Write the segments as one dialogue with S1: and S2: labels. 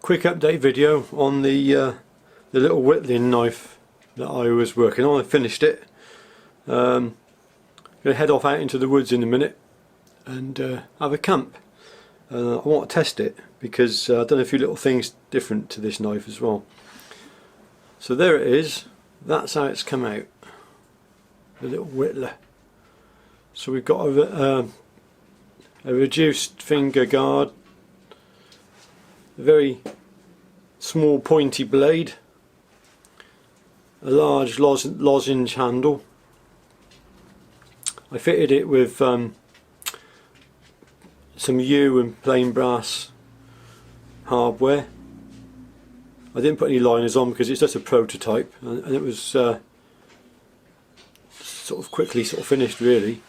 S1: quick update video on the little whittling knife that I was working on. I finished it. I'm going to head off out into the woods in a minute and have a camp. I want to test it because I've done a few little things different to this knife as well. So there it is. That's how it's come out, the little whittler. So we've got a reduced finger guard, a very small pointy blade, a large lozenge handle. I fitted it with some yew and plain brass hardware. I didn't put any liners on because it's just a prototype, and it was sort of quickly finished really.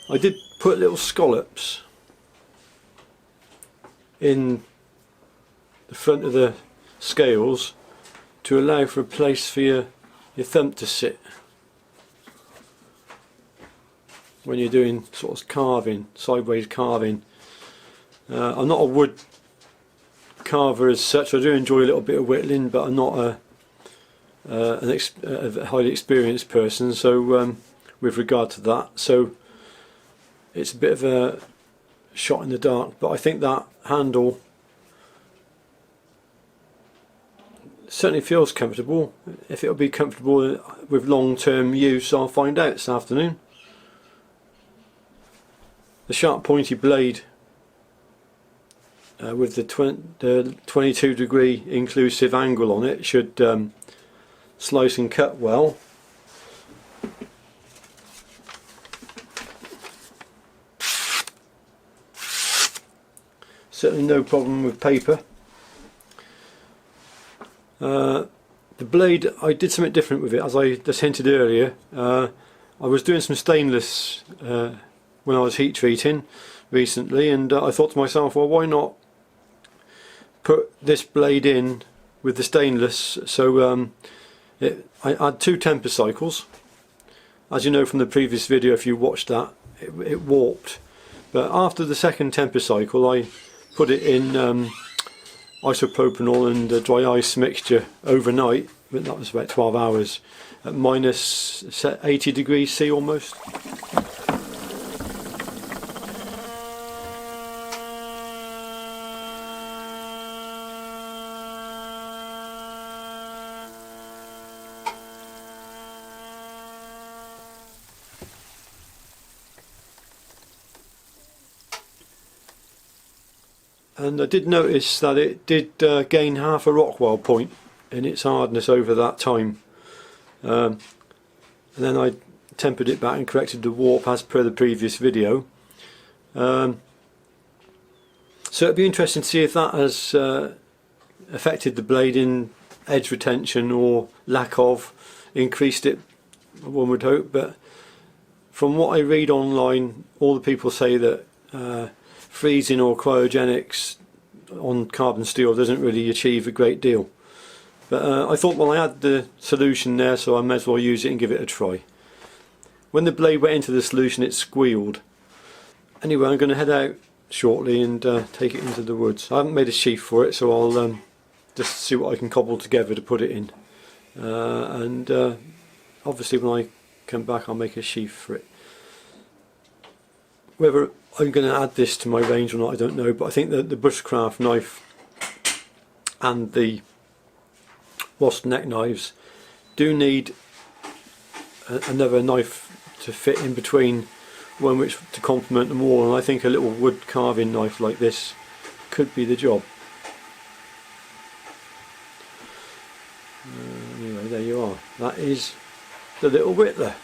S1: I did put little scallops in the front of the scales to allow for a place for your thumb to sit when you're doing sort of carving, sideways carving. I'm not a wood carver as such. I do enjoy a little bit of whittling, but I'm not a highly experienced person, so with regard to that, so it's a bit of a shot in the dark, but I think that handle certainly feels comfortable. If it'll be comfortable with long-term use, I'll find out this afternoon. The sharp pointy blade with the 22-degree inclusive angle on it should slice and cut well. Certainly no problem with paper. The blade, I did something different with it, as I just hinted earlier. I was doing some stainless when I was heat treating recently, and I thought to myself, well, why not put this blade in with the stainless? So I had 2 temper cycles. As you know from the previous video, if you watched that, it warped. But after the second temper cycle, I put it in isopropanol and a dry ice mixture overnight. That was about 12 hours at minus 80 degrees C almost. And I did notice that it did gain half a Rockwell point in its hardness over that time. And then I tempered it back and corrected the warp as per the previous video. So it'd be interesting to see if that has affected the blade in edge retention or lack of, increased it, one would hope. But from what I read online, all the people say that freezing or cryogenics on carbon steel doesn't really achieve a great deal. But I thought, well, I had the solution there, so I may as well use it and give it a try. When the blade went into the solution, it squealed. Anyway, I'm going to head out shortly and take it into the woods. I haven't made a sheath for it, so I'll just see what I can cobble together to put it in. And obviously when I come back, I'll make a sheath for it. Whether I'm going to add this to my range or not, I don't know, but I think that the bushcraft knife and the wasp neck knives do need another knife to fit in between, one which to complement them all, and I think a little wood carving knife like this could be the job. Anyway, there you are. That is the little whittler.